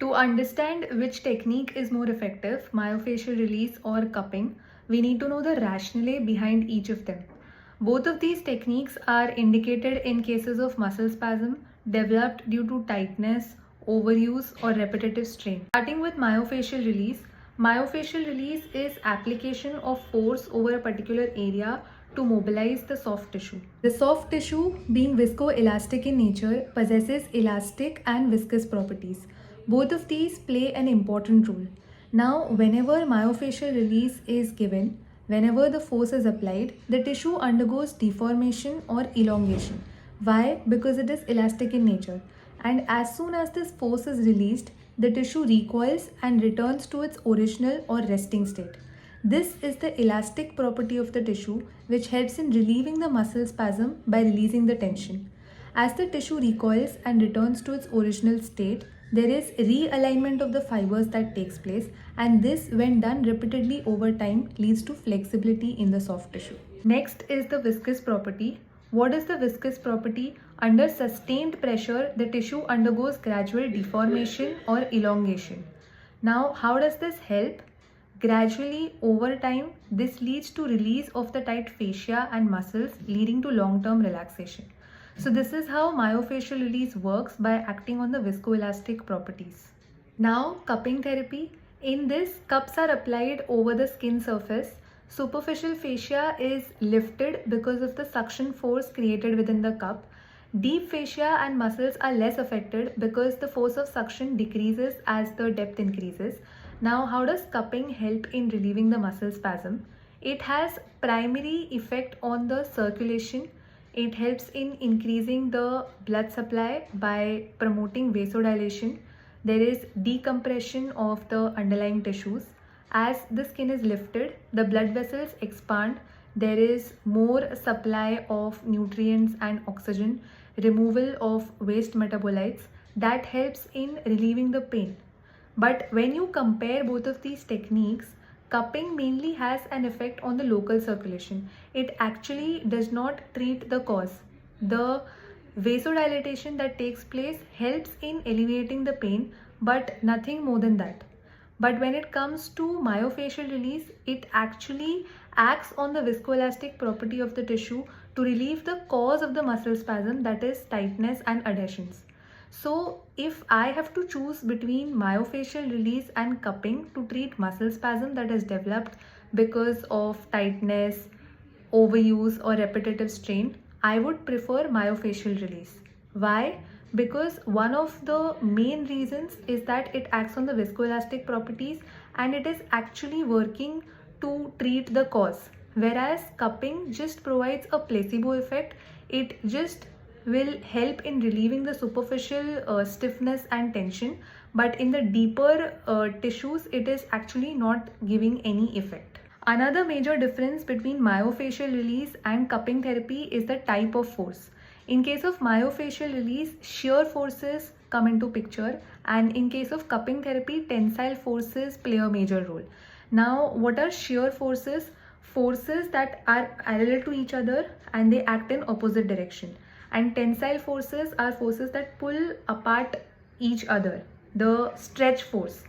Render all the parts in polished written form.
To understand which technique is more effective, myofascial release or cupping, we need to know the rationale behind each of them. Both of these techniques are indicated in cases of muscle spasm developed due to tightness, overuse, or repetitive strain. Starting with myofascial release is application of force over a particular area to mobilize the soft tissue. The soft tissue, being viscoelastic in nature, possesses elastic and viscous properties. Both of these play an important role. Now, whenever myofascial release is given, whenever the force is applied, the tissue undergoes deformation or elongation. Why? Because it is elastic in nature. And as soon as this force is released, the tissue recoils and returns to its original or resting state. This is the elastic property of the tissue, which helps in relieving the muscle spasm by releasing the tension. As the tissue recoils and returns to its original state, there is realignment of the fibers that takes place, and this, when done repeatedly over time, leads to flexibility in the soft tissue. Next is the viscous property. What is the viscous property? Under sustained pressure, the tissue undergoes gradual deformation or elongation. Now, how does this help? Gradually, over time, this leads to release of the tight fascia and muscles, leading to long-term relaxation. So this is how myofascial release works, by acting on the viscoelastic properties. Now, cupping therapy. In this, cups are applied over the skin surface. Superficial fascia is lifted because of the suction force created within the cup. Deep fascia and muscles are less affected because the force of suction decreases as the depth increases. Now, how does cupping help in relieving the muscle spasm? It has primary effect on the circulation. It helps in increasing the blood supply by promoting vasodilation. There is decompression of the underlying tissues. As the skin is lifted, the blood vessels expand. There is more supply of nutrients and oxygen, removal of waste metabolites that helps in relieving the pain. But when you compare both of these techniques, cupping mainly has an effect on the local circulation. It actually does not treat the cause. The vasodilatation that takes place helps in alleviating the pain, but nothing more than that. But when it comes to myofascial release, it actually acts on the viscoelastic property of the tissue to relieve the cause of the muscle spasm, that is tightness and adhesions. So if I have to choose between myofascial release and cupping to treat muscle spasm that is developed because of tightness, overuse, or repetitive strain, I would prefer myofascial release. Why? Because one of the main reasons is that it acts on the viscoelastic properties and it is actually working to treat the cause. Whereas cupping just provides a placebo effect. It just will help in relieving the superficial stiffness and tension, but in the deeper tissues, it is actually not giving any effect. Another major difference between myofascial release and cupping therapy is the type of force. In case of myofascial release, shear forces come into picture, and in case of cupping therapy, tensile forces play a major role. Now, what are shear forces? Forces that are parallel to each other and they act in opposite direction. And tensile forces are forces that pull apart each other, the stretch force.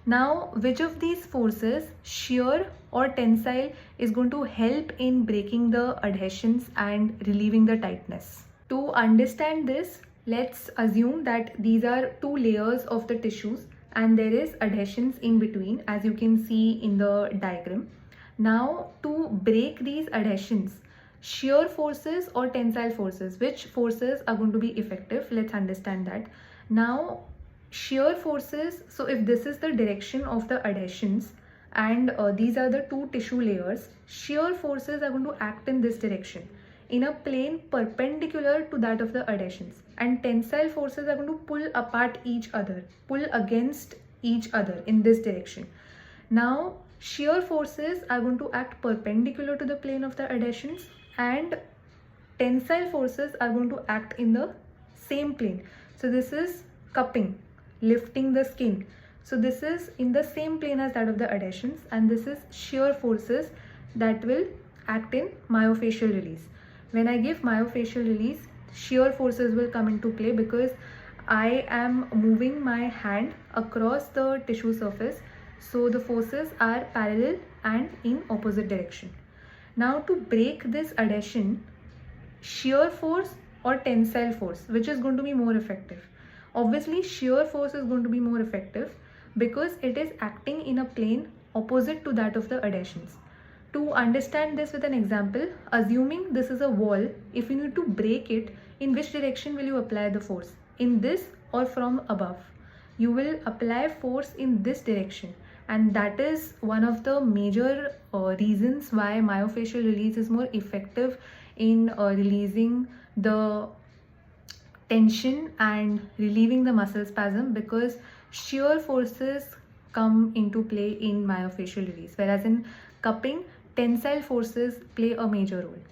Now, which of these forces, shear or tensile, is going to help in breaking the adhesions and relieving the tightness? To understand this, let's assume that these are two layers of the tissues and there is adhesions in between, as you can see in the diagram. Now, to break these adhesions, shear forces or tensile forces, which forces are going to be effective? Let's understand that. Now, shear forces, so if this is the direction of the adhesions and these are the two tissue layers, shear forces are going to act in this direction in a plane perpendicular to that of the adhesions, and tensile forces are going to pull apart each other, pull against each other in this direction. Now, shear forces are going to act perpendicular to the plane of the adhesions and tensile forces are going to act in the same plane. So this is cupping, lifting the skin. So this is in the same plane as that of the adhesions, and this is shear forces that will act in myofascial release. When I give myofascial release, shear forces will come into play because I am moving my hand across the tissue surface, so the forces are parallel and in opposite direction. Now to break this adhesion, shear force or tensile force, which is going to be more effective? Obviously shear force is going to be more effective because it is acting in a plane opposite to that of the adhesions. To understand this with an example, assuming this is a wall, if you need to break it, in which direction will you apply the force? In this or from above? You will apply force in this direction, and that is one of the major reasons why myofascial release is more effective in releasing the tension and relieving the muscle spasm, because shear forces come into play in myofascial release, whereas in cupping, tensile forces play a major role.